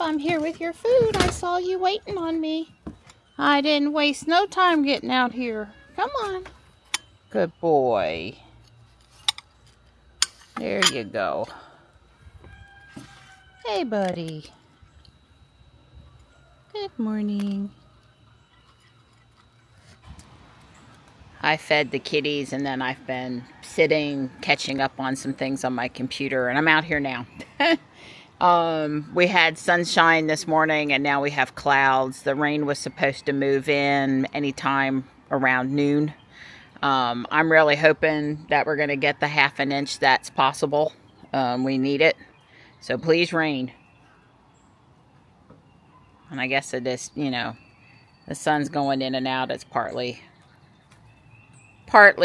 I'm here with your food. I saw you waiting on me. I didn't waste no time getting out here. Come on. Good boy. There you go. Hey, buddy. Good morning. I fed the kitties and then I've been sitting, catching up on some things on my computer, and I'm out here now. We had sunshine this morning and now we have clouds. The rain was supposed to move in anytime around noon. I'm really hoping that we're going to get the ½ inch that's possible. We need it. So please rain. And I guess it is, you know, the sun's going in and out. It's partly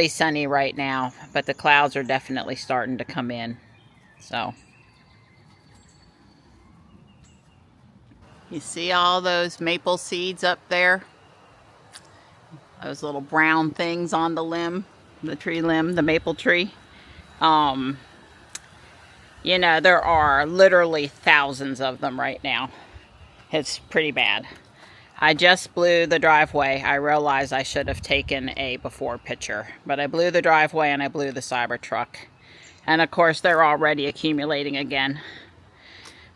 sunny right now, but the clouds are definitely starting to come in. So you see all those maple seeds up there? Those little brown things on the limb, the tree limb, the maple tree. You know, there are literally thousands of them right now. It's pretty bad. I just blew the driveway. I realized I should have taken a before picture, but I blew the driveway and I blew the Cybertruck. And of course, they're already accumulating again.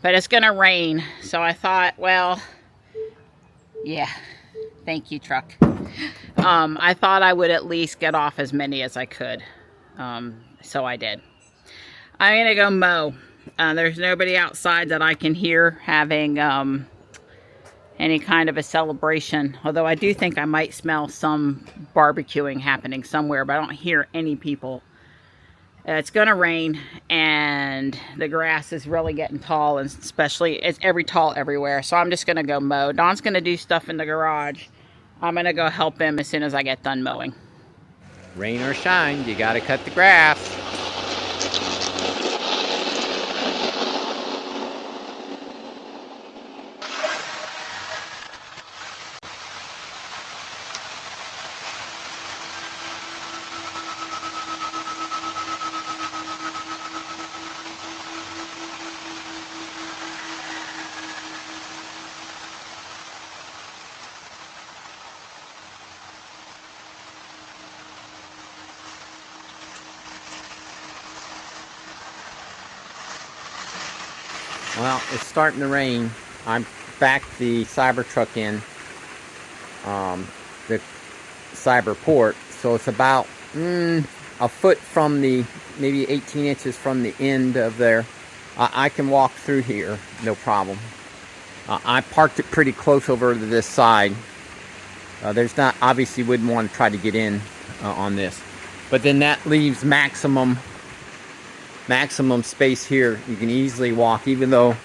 But it's gonna rain, so I thought, well, yeah, thank you, truck. I thought I would at least get off as many as I could. So I did. I'm gonna go mow. There's nobody outside that I can hear having any kind of a celebration. Although I do think I might smell some barbecuing happening somewhere, but I don't hear any people. It's gonna rain and the grass is really getting tall, and especially it's tall everywhere. So I'm just gonna go mow. Don's gonna do stuff in the garage. I'm gonna go help him as soon as I get done mowing. Rain or shine, you gotta cut the grass. Well, it's starting to rain. I backed the Cybertruck in, the Cyberport, so it's about a foot from the, maybe 18 inches from the end of there. I can walk through here, no problem. I parked it pretty close over to this side. There's not, obviously wouldn't want to try to get in on this. But then that leaves maximum space here. You can easily walk, even though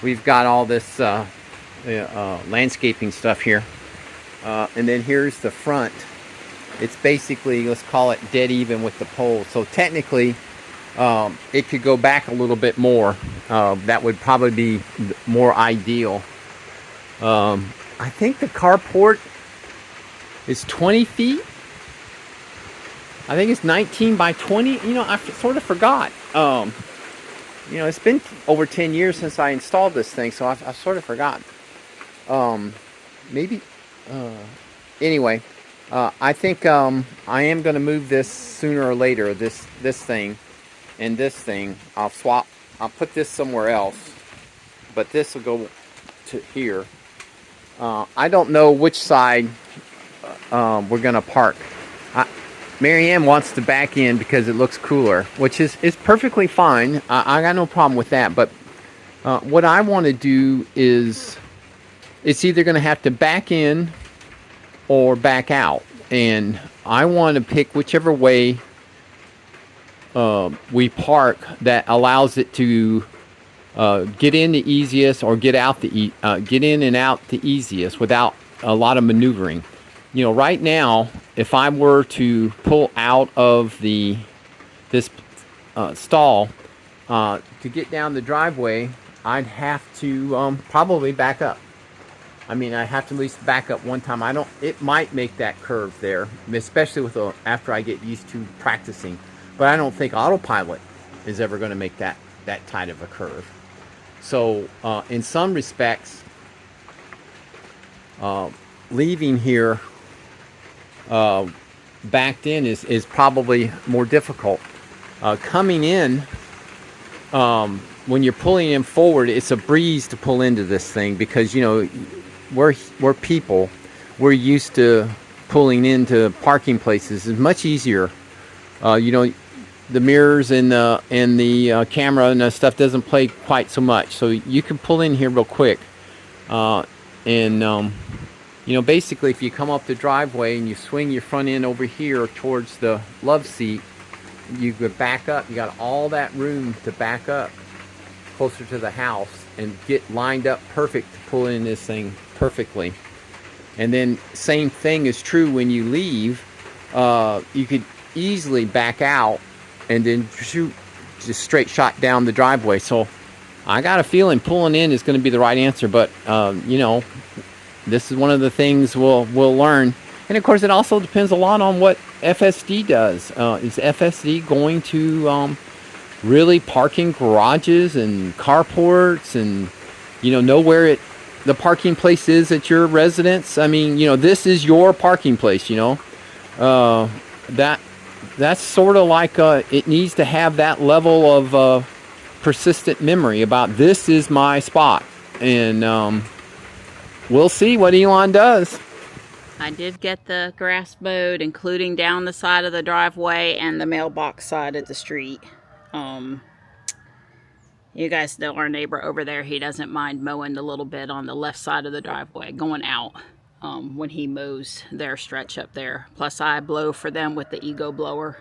we've got all this landscaping stuff here. And then here's the front. It's basically, let's call it dead even with the pole. So technically, it could go back a little bit more. That would probably be more ideal. I think the carport is 20 feet. I think it's 19 by 20. You know, I sort of forgot. You know, it's been over 10 years since I installed this thing, so I've sort of forgotten. Maybe. Anyway, I think I am going to move this sooner or later. This thing and this thing. I'll swap. I'll put this somewhere else, but this will go to here. I don't know which side we're going to park. Marianne wants to back in because it looks cooler, which is perfectly fine. I got no problem with that. But what I want to do is, it's either going to have to back in or back out. And I want to pick whichever way we park that allows it to get in the easiest or get out get in and out the easiest without a lot of maneuvering. You know, right now, if I were to pull out of this stall to get down the driveway, I'd have to probably back up. I mean, I have to at least back up one time. It might make that curve there, especially with after I get used to practicing. But I don't think autopilot is ever going to make that tight of a curve. So in some respects, leaving here backed in is probably more difficult. Coming in, when you're pulling in forward, it's a breeze to pull into this thing, because you know we're people. We're used to pulling into parking places. It's much easier. You know, the mirrors and the camera and the stuff doesn't play quite so much, so you can pull in here real quick. You know, basically, if you come up the driveway and you swing your front end over here towards the love seat, you could back up. You got all that room to back up closer to the house and get lined up perfect to pull in this thing perfectly. And then same thing is true when you leave. You could easily back out and then shoot just straight shot down the driveway. So I got a feeling pulling in is going to be the right answer, but you know, this is one of the things we'll learn. And of course, it also depends a lot on what FSD does. Is FSD going to really parking garages and carports, and you know where the parking place is at your residence? I mean, you know, this is your parking place. You know, that's sort of like it needs to have that level of persistent memory about this is my spot. And we'll see what Elon does. I did get the grass mowed, including down the side of the driveway and the mailbox side of the street. You guys know our neighbor over there, he doesn't mind mowing a little bit on the left side of the driveway going out when he mows their stretch up there. Plus I blow for them with the Ego blower.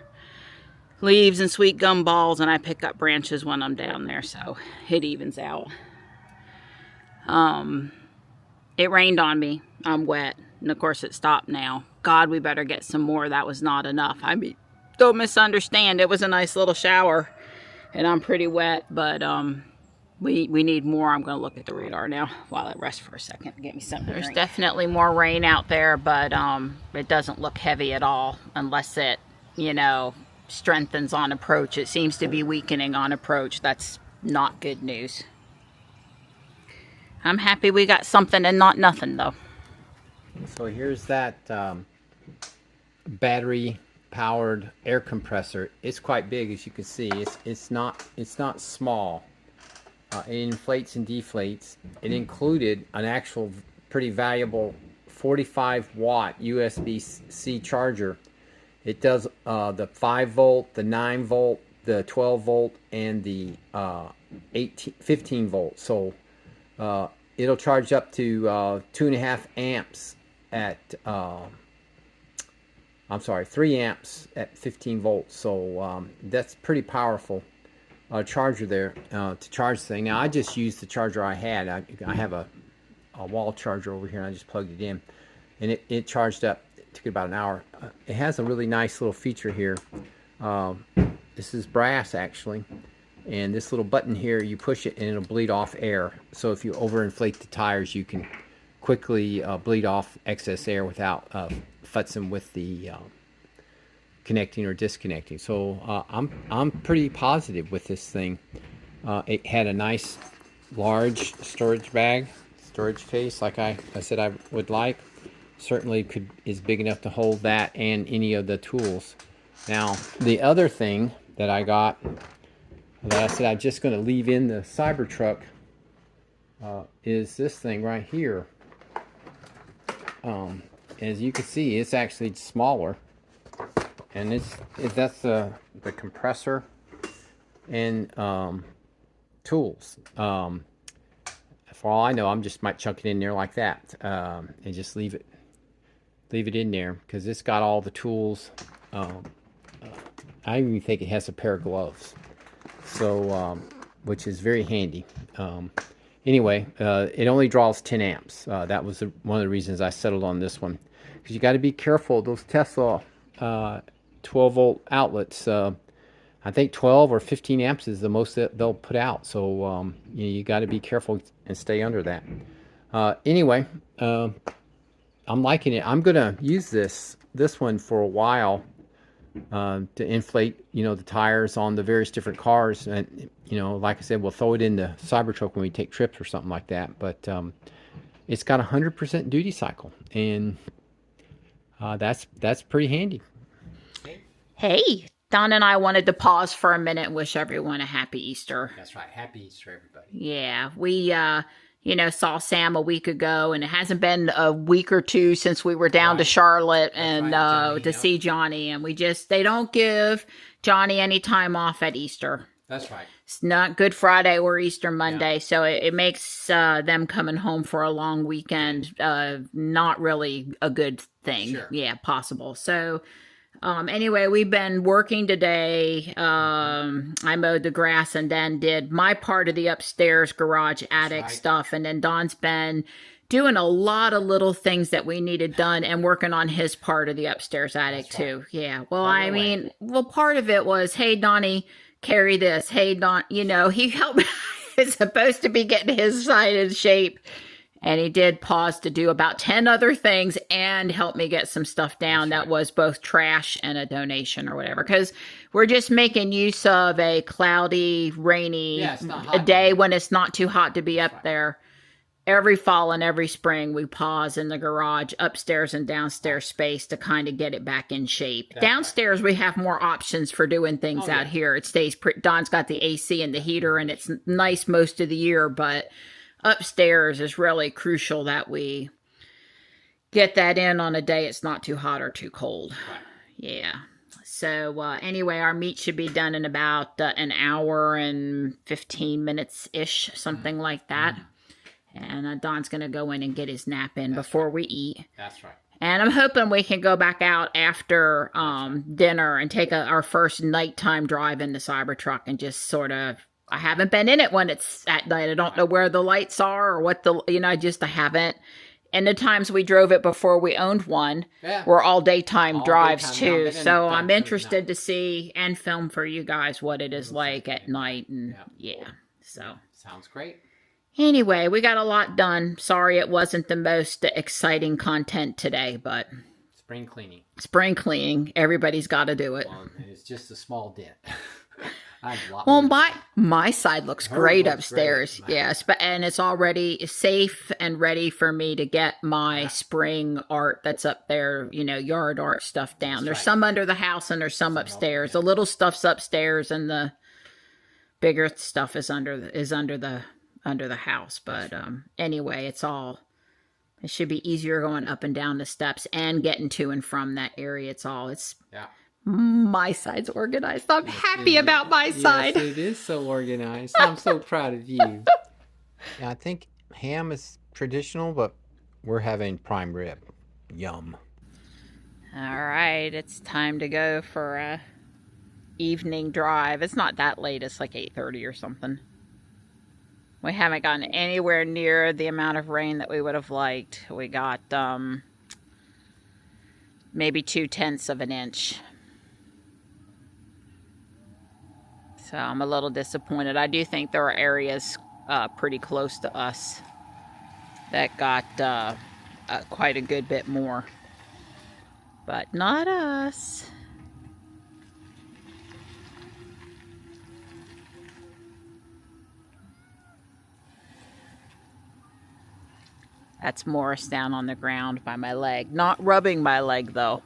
Leaves and sweet gum balls, and I pick up branches when I'm down there, so it evens out. It rained on me. I'm wet. And of course it stopped now. God, we better get some more. That was not enough. I mean, don't misunderstand. It was a nice little shower. And I'm pretty wet. But we need more. I'm going to look at the radar now while I rest for a second. Get me something to drink. There's definitely more rain out there. But it doesn't look heavy at all. Unless it, you know, strengthens on approach. It seems to be weakening on approach. That's not good news. I'm happy we got something and not nothing, though. So here's that battery-powered air compressor. It's quite big, as you can see. It's not small. It inflates and deflates. It included an actual pretty valuable 45-watt USB-C charger. It does the 5-volt, the 9-volt, the 12-volt, and the 15-volt. So it'll charge up to 2.5 amps at I'm sorry, 3 amps at 15 volts. So that's pretty powerful charger there to charge the thing. Now I just used the charger I had. I have a wall charger over here, and I just plugged it in, and it charged up. It took about an hour. It has a really nice little feature here. This is brass, actually. And this little button here, you push it and it'll bleed off air. So if you overinflate the tires, you can quickly bleed off excess air without futzing with the connecting or disconnecting. So I'm pretty positive with this thing. It had a nice large storage case, like I said I would like. Certainly is big enough to hold that and any of the tools. Now the other thing that I got, that I said I'm just going to leave in the Cybertruck, is this thing right here. As you can see, it's actually smaller, and that's the compressor and tools. For all I know, I just might chuck it in there like that, and just leave it in there, because it's got all the tools. I even think it has a pair of gloves. So, which is very handy. Anyway, it only draws 10 amps. That was one of the reasons I settled on this one. Because you got to be careful. Those Tesla 12-volt outlets, I think 12 or 15 amps is the most that they'll put out. So, you got to be careful and stay under that. Anyway, I'm liking it. I'm going to use this one for a while. to inflate, the tires on the various different cars. And, like I said, we'll throw it in the Cybertruck when we take trips or something like that. But it's got 100% duty cycle, and that's pretty handy. Hey, Don and I wanted to pause for a minute and wish everyone a happy Easter. That's right. Happy Easter, everybody. Yeah, we saw Sam a week ago, and it hasn't been a week or two since we were down to Charlotte and to see Johnny. And they don't give Johnny any time off at Easter. That's right. It's not Good Friday or Easter Monday, so it makes them coming home for a long weekend not really a good thing. Sure. Yeah, possible. So anyway, we've been working today. I mowed the grass and then did my part of the upstairs garage attic stuff. And then Don's been doing a lot of little things that we needed done and working on his part of the upstairs attic too. Yeah. Well, part of it was, hey, Donnie, carry this. Hey, Don, he helped me. It's supposed to be getting his side in shape. And he did pause to do about 10 other things and help me get some stuff down that was both trash and a donation or whatever. Because we're just making use of a cloudy, rainy day when it's not too hot to be up there. Every fall and every spring, we pause in the garage, upstairs and downstairs space to kind of get it back in shape. Downstairs, we have more options for doing things out here. It stays Don's got the AC and the heater, and it's nice most of the year, but upstairs is really crucial that we get that in on a day it's not too hot or too cold. Yeah. So anyway, our meat should be done in about an hour and 15 minutes-ish, something like that. And Don's going to go in and get his nap in before we eat. That's right. And I'm hoping we can go back out after dinner and take our first nighttime drive in the Cybertruck and just sort of, I haven't been in it when it's at night. I don't know where the lights are or what I haven't. And the times we drove it before we owned one were all daytime drives too. So I'm interested to see and film for you guys what it is like at night. And so. Sounds great. Anyway, we got a lot done. Sorry it wasn't the most exciting content today, but spring cleaning. Spring cleaning. Everybody's got to do it. Well, it's just a small dent. Well, my side looks great upstairs. Great. Yes, and it's already safe and ready for me to get my spring art that's up there, yard art stuff down. There's some under the house and there's some upstairs. The little stuff's upstairs and the bigger stuff is under the house. But anyway, it should be easier going up and down the steps and getting to and from that area. My side's organized. I'm happy about my side. Yes, it is so organized. I'm so proud of you. I think ham is traditional, but we're having prime rib. Yum. All right, it's time to go for a evening drive. It's not that late. It's like 8:30 or something. We haven't gotten anywhere near the amount of rain that we would have liked. We got maybe 0.2 of an inch. So I'm a little disappointed. I do think there are areas pretty close to us that got quite a good bit more. But not us. That's Morris down on the ground by my leg. Not rubbing my leg, though,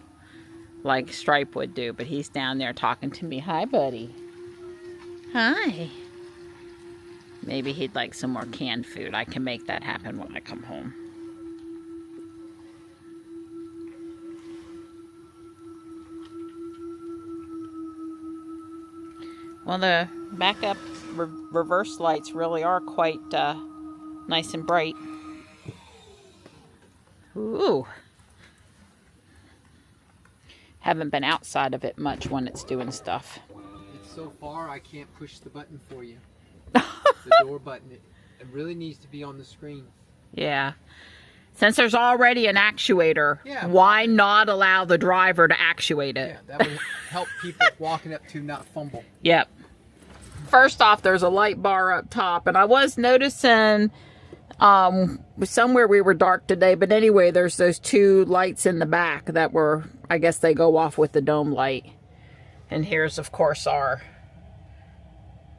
like Stripe would do. But he's down there talking to me. Hi, buddy. Hi. Maybe he'd like some more canned food. I can make that happen when I come home. Well, the backup reverse lights really are quite nice and bright. Ooh. Haven't been outside of it much when it's doing stuff. It's so far I can't push the button for you. The door button. It really needs to be on the screen. Yeah. Since there's already an actuator, why not allow the driver to actuate it? Yeah, that would help people walking up to not fumble. Yep. First off, there's a light bar up top, and I was noticing somewhere we were dark today, but anyway, there's those two lights in the back that were, I guess they go off with the dome light. And here's, of course, our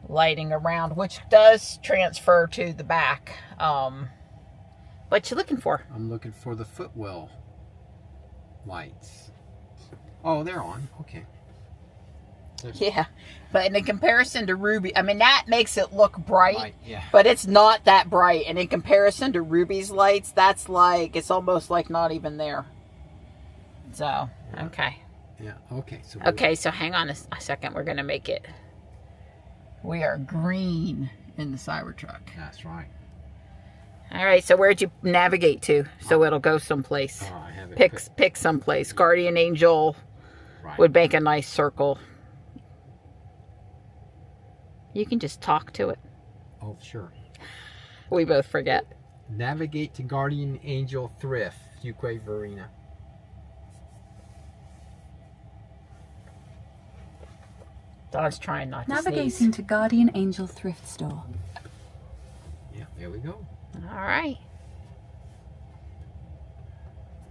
lighting around, which does transfer to the back. What you looking for? I'm looking for the footwell lights. Oh, they're on. Okay. Yeah, but in comparison to Ruby, I mean, that makes it look bright, yeah. But it's not that bright. And in comparison to Ruby's lights, that's like, it's almost like not even there. So, yeah. Okay. Yeah, okay. So hang on a second. We're going to make it. We are green in the Cybertruck. That's right. All right, so where'd you navigate to? So it'll go someplace. Oh, I have it. Pick someplace. Guardian Angel would make a nice circle. You can just talk to it. Oh, sure. We both forget. Navigate to Guardian Angel Thrift, Fuquay Arena. Don's trying not to Navigating sneeze. to Guardian Angel Thrift Store. Yeah, there we go. All right.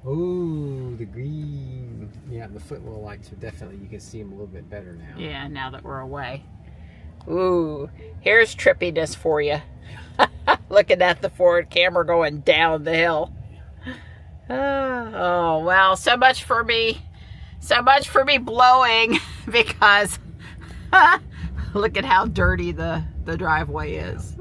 Oh, the green. Yeah, the footwell lights are definitely, you can see them a little bit better now. Yeah, now that we're away. Ooh, here's trippiness for you. Looking at the forward camera going down the hill. Oh, well, so much for me. So much for me blowing because look at how dirty the driveway is.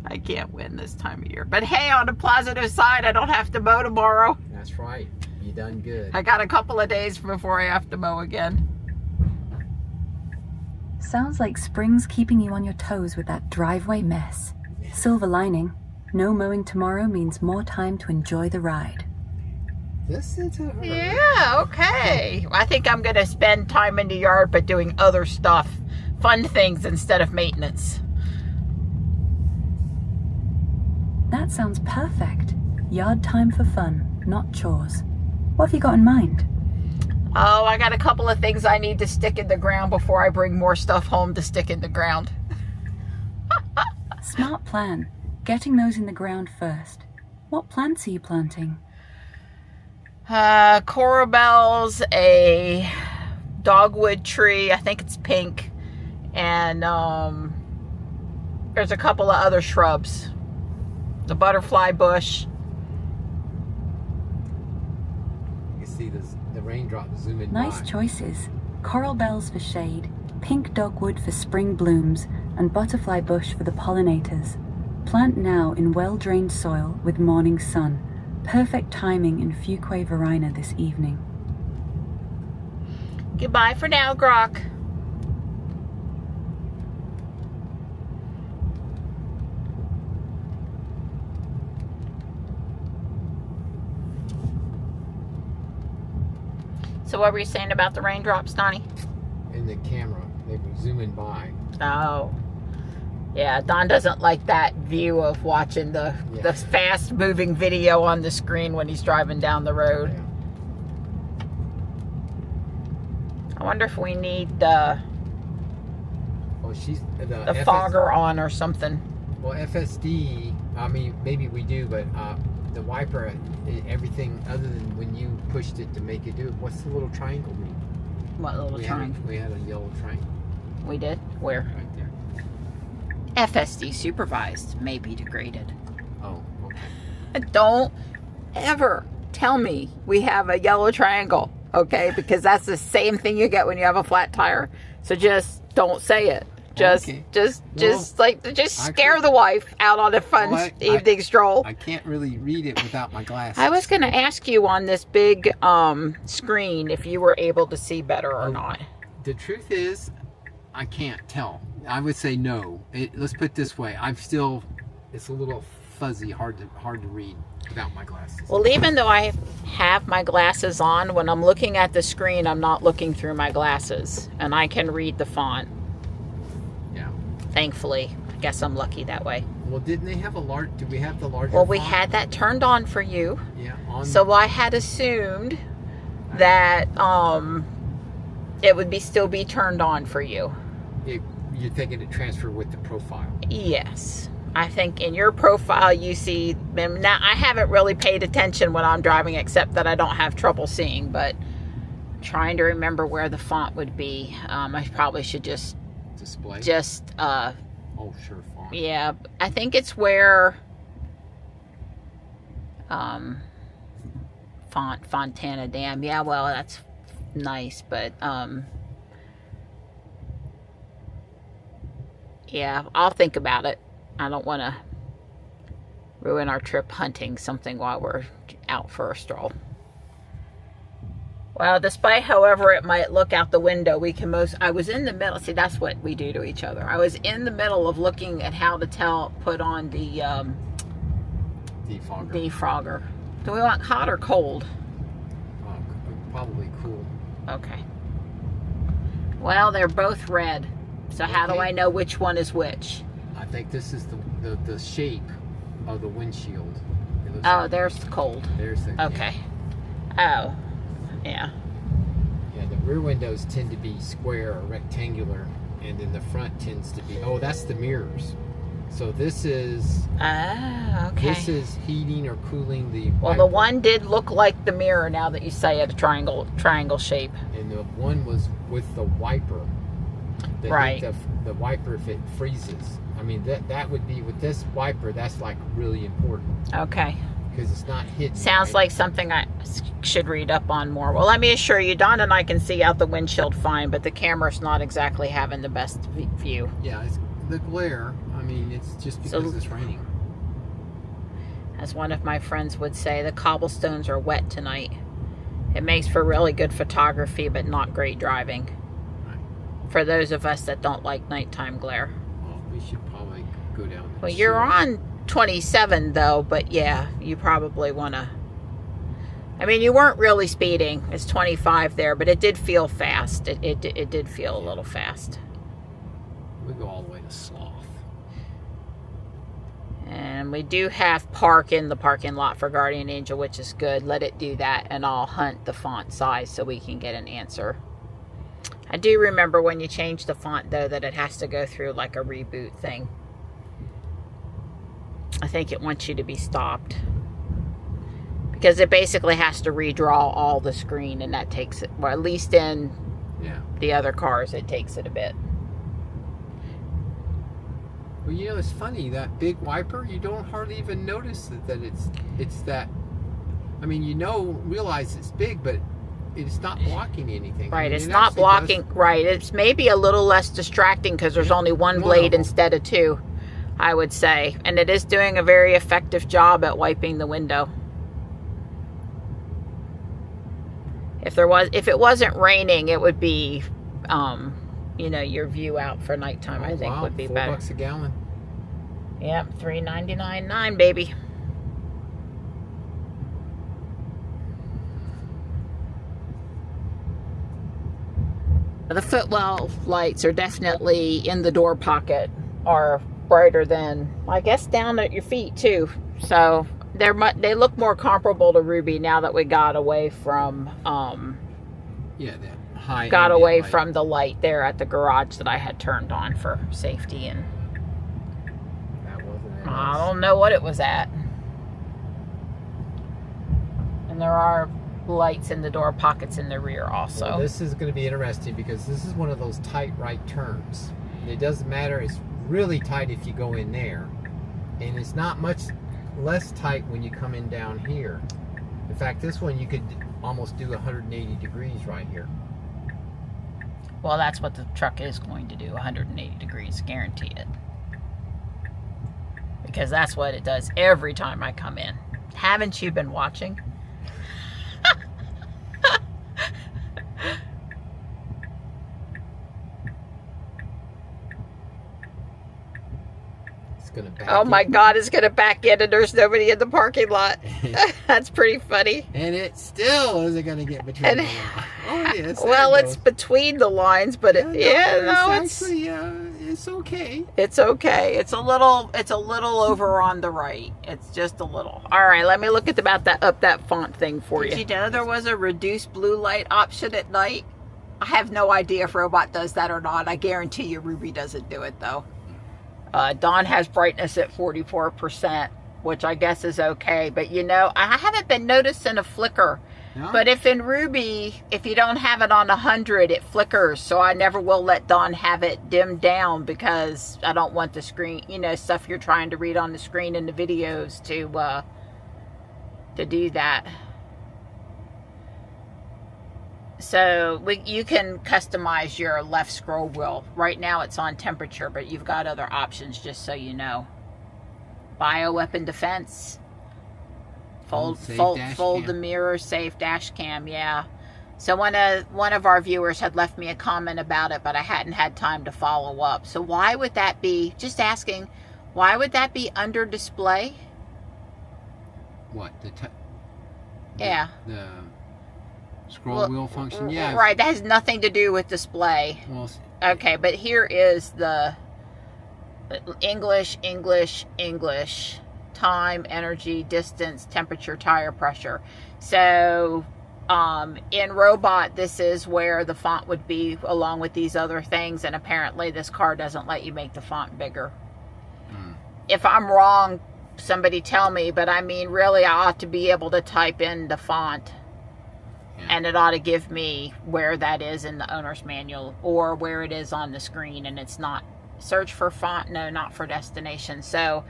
I can't win this time of year. But hey, on the positive side, I don't have to mow tomorrow. That's right. You done good. I got a couple of days before I have to mow again. Sounds like spring's keeping you on your toes with that driveway mess. Silver lining. No mowing tomorrow means more time to enjoy the ride. Listen to her. Yeah, okay. I think I'm going to spend time in the yard but doing other stuff. Fun things instead of maintenance. That sounds perfect. Yard time for fun, not chores. What have you got in mind? Oh, I got a couple of things I need to stick in the ground before I bring more stuff home to stick in the ground. Smart plan. Getting those in the ground first. What plants are you planting? Coral bells, a dogwood tree, I think it's pink, and there's a couple of other shrubs. The butterfly bush. You can see the raindrops zooming by. Nice choices. Coral bells for shade, pink dogwood for spring blooms, and butterfly bush for the pollinators. Plant now in well-drained soil with morning sun. Perfect timing in Fuquay Varina this evening. Goodbye for now, Grok. So what were you saying about the raindrops, Donnie? In the camera, they were zooming by. Oh. Yeah, Don doesn't like that view of watching the fast-moving video on the screen when he's driving down the road. Yeah. I wonder if we need the she's the fogger on or something. Well, FSD, I mean, maybe we do, but the wiper, everything other than when you pushed it to make it do it. What's the little triangle mean? What little triangle? We had a yellow triangle. We did? Where? Right there. FSD supervised may be degraded. Oh, okay. Don't ever tell me we have a yellow triangle, okay? Because that's the same thing you get when you have a flat tire. So just don't say it. Just scare the wife out on a fun evening stroll. I can't really read it without my glasses. I was going to ask you on this big screen if you were able to see better or not. The truth is, I can't tell. I would say no. Let's put it this way. It's a little fuzzy, hard to read without my glasses. Well, even though I have my glasses on, when I'm looking at the screen, I'm not looking through my glasses, and I can read the font. Yeah. Thankfully. I guess I'm lucky that way. Well, didn't they have did we have the larger Well, we font? had that turned on for you. Yeah. So I had assumed that it would still be turned on for you. You're thinking it transfer with the profile? Yes. I think in your profile you see, now I haven't really paid attention when I'm driving except that I don't have trouble seeing, but I'm trying to remember where the font would be. I probably should just display. Oh, sure, font. Yeah, I think it's where Fontana Dam. Yeah, well, that's nice, but yeah, I'll think about it. I don't want to ruin our trip hunting something while we're out for a stroll. Well, despite however it might look out the window, I was in the middle. See, that's what we do to each other. I was in the middle of looking at how to put on the defrogger. Do we want hot or cold? Probably cool. Okay. Well, they're both red. So how do I know which one is which? I think this is the shape of the windshield. Oh, there's the cold. There's the... Okay. Yeah. Oh. Yeah. Yeah, the rear windows tend to be square or rectangular, and then the front tends to be... Oh, that's the mirrors. So this is... Ah, okay. This is heating or cooling the... Well, wiper. the one did look like the mirror now that you say it, a triangle shape. And the one was with the wiper. The right. Heat of the wiper if it freezes. I mean, that would be with this wiper, that's like really important. Okay. Because it's not hidden. Sounds like something I should read up on more. Well, let me assure you, Don and I can see out the windshield fine, but the camera's not exactly having the best view. Yeah, it's the glare. I mean, it's just because it's raining. As one of my friends would say, the cobblestones are wet tonight. It makes for really good photography, but not great driving. Right. For those of us that don't like nighttime glare. Well, we should probably go down. Well, you're on 27 though, but yeah, you probably want to. I mean, you weren't really speeding. It's 25 there, but it did feel fast. It did feel a little fast. We go all the way to Sloth. And we do have park in the parking lot for Guardian Angel, which is good. Let it do that, and I'll hunt the font size so we can get an answer. I do remember when you change the font, though, that it has to go through like a reboot thing. I think it wants you to be stopped. Because it basically has to redraw all the screen, and that takes it, well, at least in the other cars, it takes it a bit. Well, you know, it's funny, that big wiper, you don't hardly even notice that it's that, I mean, you realize it's big, but it's not blocking anything. Right, I mean, it's not blocking, right, it's maybe a little less distracting because there's only one blade instead of two, I would say. And it is doing a very effective job at wiping the window. If it wasn't raining, it would be, you know, your view out for nighttime, I think would be better. $4 a gallon. Yep, $3.99.9, baby. The footwell lights are definitely in the door pocket, are brighter than, I guess, down at your feet too. So they look more comparable to Ruby now that we got away from from the light there at the garage that I had turned on for safety, and that wasn't I don't know what it was at. And there are lights in the door pockets in the rear also. Well, this is going to be interesting because this is one of those tight right turns. It doesn't matter, it's really tight if you go in there, and it's not much less tight when you come in down here. In fact, this one you could almost do 180 degrees right here. Well, that's what the truck is going to do, 180 degrees, guarantee it. Because that's what it does every time I come in. Haven't you been watching? Oh my God, it's going to back in and there's nobody in the parking lot. That's pretty funny. And it still isn't going to get between the lines. Oh, yes. Well, it's between the lines, but it's okay. It's okay. It's a little over on the right. It's just a little. All right, let me look at that font thing for you. Did you know there was a reduced blue light option at night? I have no idea if Robot does that or not. I guarantee you Ruby doesn't do it though. Dawn has brightness at 44%, which I guess is okay. But you know, I haven't been noticing a flicker No? But if in Ruby, if you don't have it on 100, it flickers. So I never will let Dawn have it dimmed down because I don't want the screen, you know, stuff you're trying to read on the screen in the videos to do that. So you can customize your left scroll wheel. Right now it's on temperature, but you've got other options just so you know. Bioweapon defense. Fold the mirror, safe dash cam, yeah. So one of our viewers had left me a comment about it, but I hadn't had time to follow up. So why would that be, just asking, why would that be under display? What? Yeah. The scroll wheel function? Yeah. Right, that has nothing to do with display. Well, okay, but here is the English, time, energy, distance, temperature, tire pressure. So in Robot, this is where the font would be along with these other things, and apparently this car doesn't let you make the font bigger. If I'm wrong, somebody tell me, but I mean, really, I ought to be able to type in the font, and it ought to give me where that is in the owner's manual or where it is on the screen, and it's not. Search for font, no, not for destination. So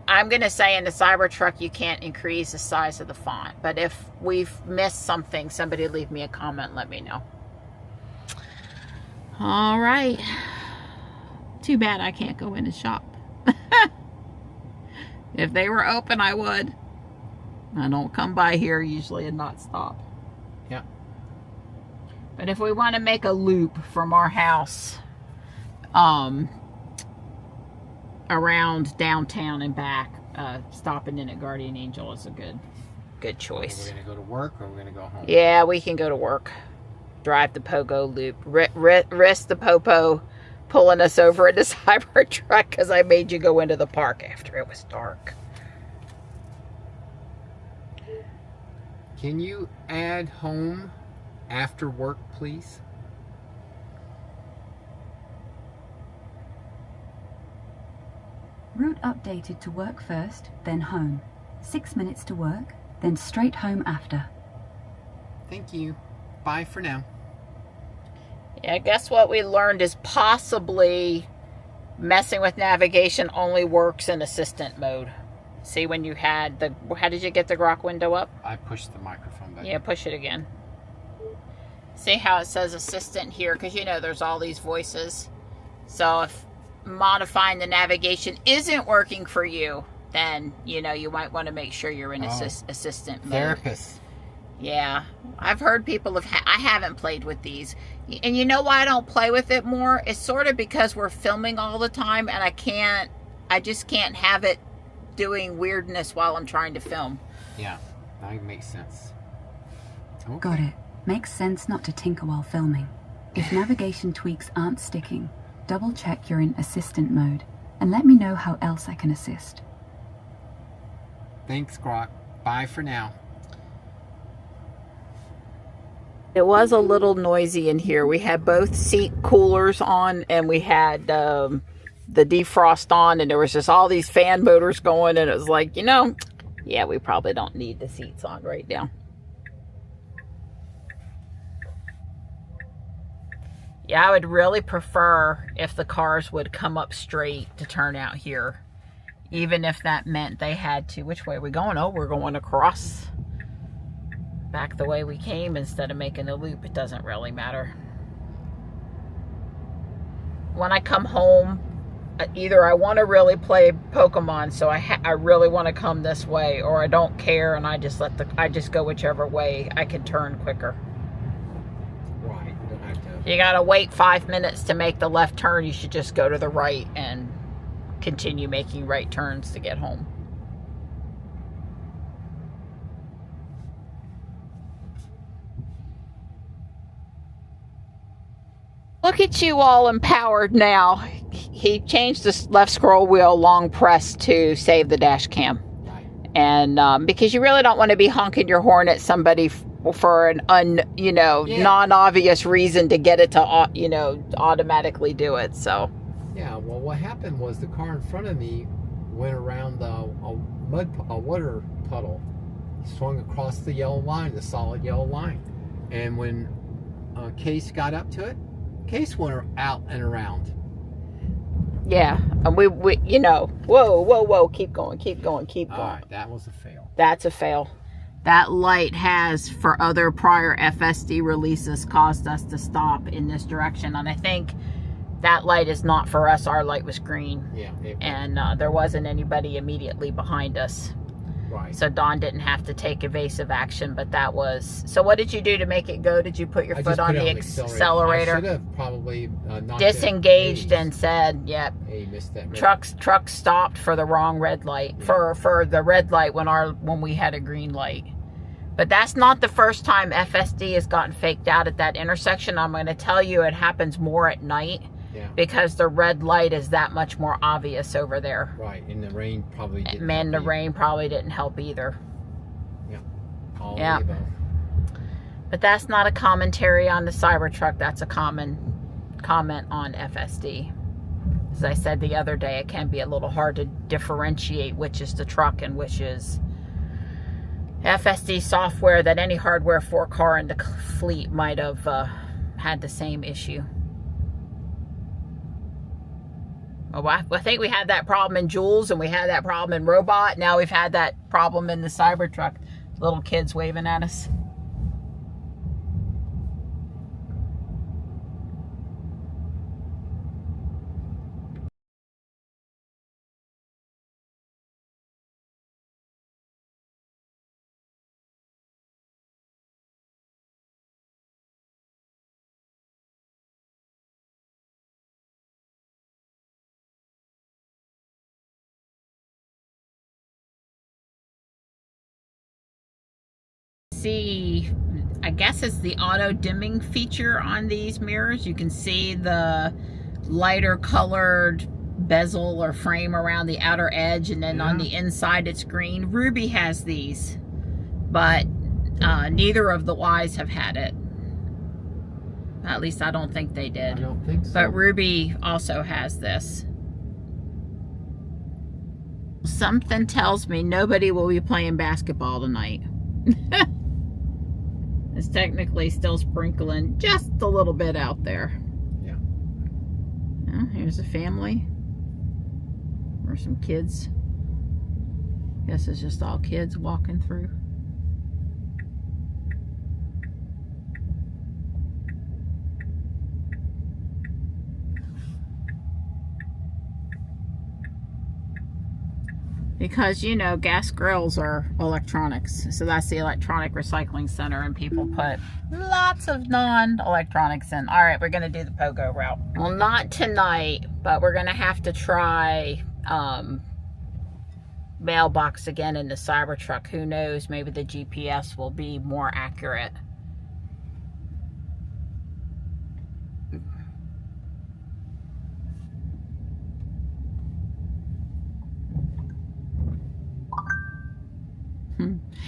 I'm going to say in the Cybertruck you can't increase the size of the font. But if we've missed something, somebody leave me a comment, let me know. All right. Too bad I can't go in and shop. If they were open, I would. I don't come by here usually and not stop. Yeah. But if we want to make a loop from our house, around downtown and back, stopping in at Guardian Angel is a good choice. Are we going to go to work or are we going to go home? Yeah, we can go to work. Drive the Pogo loop. Risk the Popo pulling us over in the Cybertruck because I made you go into the park after it was dark. Can you add home after work, please? Route updated to work first, then home. 6 minutes to work, then straight home after. Thank you. Bye for now. Yeah, I guess what we learned is possibly messing with navigation only works in assistant mode. See, when you had the... How did you get the grok window up? I pushed the microphone button. Yeah, push it again. See how it says assistant here? Because, you know, there's all these voices. So if modifying the navigation isn't working for you, then, you know, you might want to make sure you're in assistant mode. Therapist. Yeah, I've heard people I haven't played with these. And you know why I don't play with it more? It's sort of because we're filming all the time and I just can't have it doing weirdness while I'm trying to film. Yeah, that makes sense. Okay. Got it. Makes sense not to tinker while filming. If navigation tweaks aren't sticking, double check you're in assistant mode and let me know how else I can assist. Thanks, Grok. Bye for now. It was a little noisy in here. We had both seat coolers on and we had the defrost on, and there was just all these fan motors going, and it was like, you know, yeah, we probably don't need the seats on right now. Yeah, I would really prefer if the cars would come up straight to turn out here. Even if that meant they had to. Which way are we going? Oh, we're going across. Back the way we came instead of making a loop. It doesn't really matter. When I come home, either I want to really play Pokemon, so I really want to come this way, or I don't care and I just go whichever way I can turn quicker. Right. You don't have to. You gotta wait 5 minutes to make the left turn. You should just go to the right and continue making right turns to get home. Look at you all empowered now. He changed the left scroll wheel long press to save the dash cam. And because you really don't want to be honking your horn at somebody for an non-obvious reason to get it to, automatically do it. So. Yeah, well, what happened was the car in front of me went around a water puddle. swung across the yellow line, the solid yellow line. And when Case got up to it, Case went out and around. Yeah, and we you know, whoa, keep going. All right, that was a fail. That's a fail. That light has, for other prior FSD releases, caused us to stop in this direction. And I think that light is not for us. Our light was green. Yeah. And there wasn't anybody immediately behind us. Right. So Dawn didn't have to take evasive action, but that was... So what did you do to make it go? Did you put your foot on the accelerator? I should have probably disengaged and said, yep. Hey, missed that Truck stopped for the wrong red light. Yeah. For the red light when we had a green light. But that's not the first time FSD has gotten faked out at that intersection. I'm going to tell you it happens more at night. Yeah. Because the red light is that much more obvious over there. Right, and the rain probably didn't help. And the rain probably didn't help either. Yeah, all of the above. But that's not a commentary on the Cybertruck. That's a common comment on FSD. As I said the other day, it can be a little hard to differentiate which is the truck and which is FSD software, that any hardware 4-car in the fleet might have had the same issue. Oh, I think we had that problem in Jules, and we had that problem in Robot. Now we've had that problem in the Cybertruck. Little kids waving at us. See, I guess it's the auto dimming feature on these mirrors. You can see the lighter colored bezel or frame around the outer edge, and then on the inside it's green. Ruby has these, but neither of the Ys have had it. At least I don't think they did. I don't think so. But Ruby also has this. Something tells me nobody will be playing basketball tonight. It's technically still sprinkling just a little bit out there. Yeah. Oh, here's a family. Or some kids. Guess it's just all kids walking through. Because, you know, gas grills are electronics. So that's the electronic recycling center, and people put lots of non-electronics in. All right, we're going to do the pogo route. Well, not tonight, but we're going to have to try mailbox again in the Cybertruck. Who knows, maybe the GPS will be more accurate.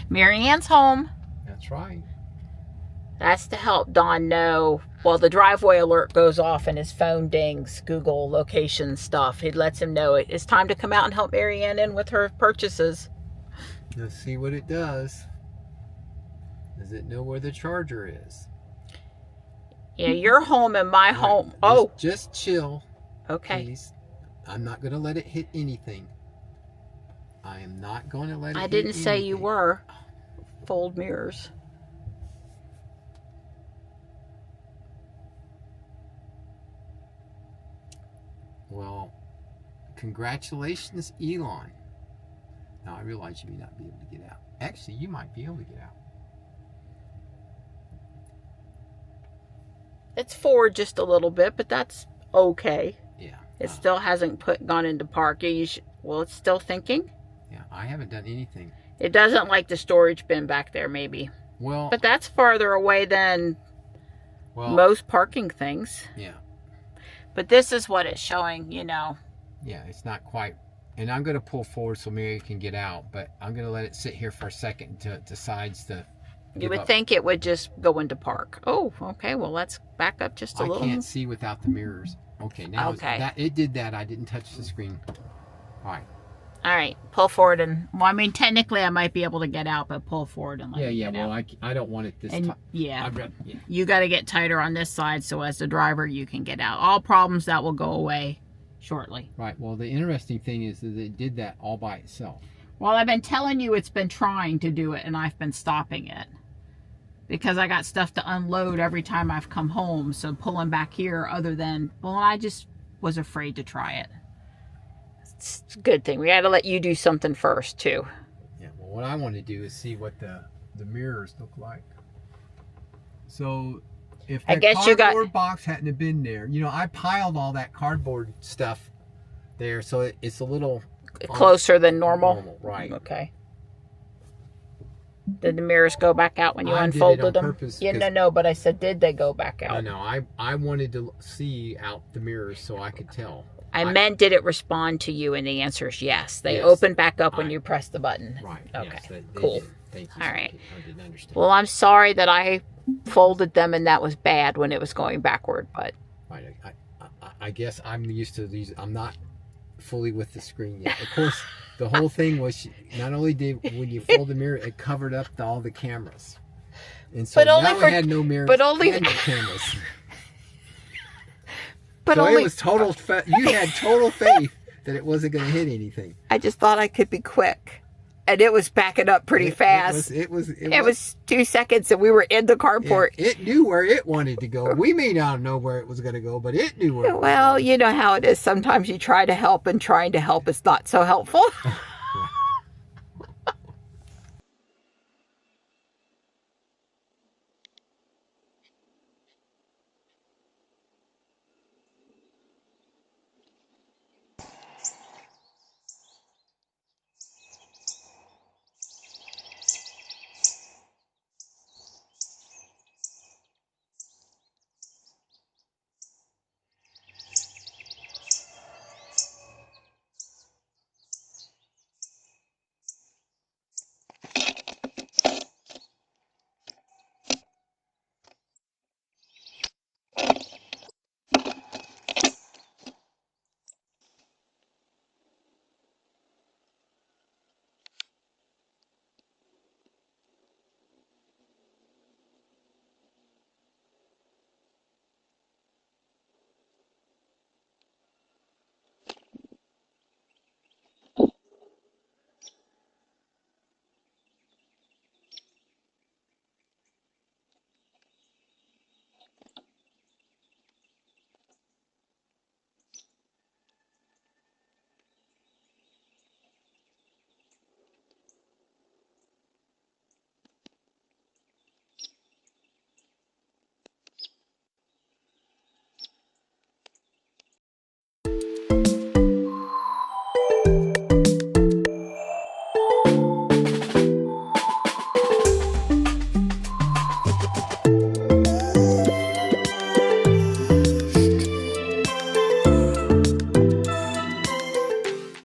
Mary Ann's home. That's right. That's to help Don know. Well, the driveway alert goes off and his phone dings Google location stuff. It lets him know it's time to come out and help Mary Ann in with her purchases. Let's see what it does. Does it know where the charger is? Yeah, your home and my home. Oh. Just chill. Okay. Please. I'm not going to let it hit anything. I am not going to let it I hit didn't say anything. you were. Fold mirrors. Well, congratulations, Elon. Now, I realize you may not be able to get out. Actually, you might be able to get out. It's forward just a little bit, but that's okay. Yeah. It still hasn't gone into park. Well, it's still thinking. Yeah, I haven't done anything. It doesn't like the storage bin back there, maybe. Well, but that's farther away than most parking things. Yeah. But this is what it's showing, you know. Yeah, it's not quite. And I'm going to pull forward so Mary can get out, but I'm going to let it sit here for a second until it decides to. You would think it would just go into park. Oh, okay. Well, let's back up just a little. I can't see without the mirrors. Okay, now it did that. I didn't touch the screen. All right. All right, pull forward and, well, I mean, technically I might be able to get out, but pull forward and let me get well, out. I don't want it this And time. yeah, Yeah. you got to get tighter on this side so as the driver you can get out. All problems that will go away shortly. Right. Well, the interesting thing is that it did that all by itself. Well, I've been telling you it's been trying to do it, and I've been stopping it. Because I got stuff to unload every time I've come home. So pulling back here other than, well, I just was afraid to try it. It's a good thing. We got to let you do something first, too. Yeah. Well, what I want to do is see what the mirrors look like. So if I that guess you got- cardboard box hadn't have been there, you know, I piled all that cardboard stuff there. So it's a little Closer than normal? Right. Okay. Did the mirrors go back out when you I did it unfolded on them? purpose Yeah, because- no, but I said, did they go back out? No, I wanted to see out the mirrors so I could tell. I meant, did it respond to you? And the answer is yes. They Yes. open back up when you press the button. Right. Okay. Yes, they Cool. did. Thank you. All right. I didn't understand. Well, I'm sorry that I folded them and that was bad when it was going backward, but Right. I guess I'm used to these. I'm not fully with the screen yet. Of course, the whole thing was not only did when you fold the mirror, it covered up all the cameras, and so But only now for- we had no mirrors, but only- and no cameras. but So only it was total. You had total faith that it wasn't going to hit anything. I just thought I could be quick. And it was backing up pretty fast. It was 2 seconds and we were in the carport. It knew where it wanted to go. We may not know where it was going to go, but it knew where. Well, you know how it is. Sometimes you try to help, and trying to help is not so helpful.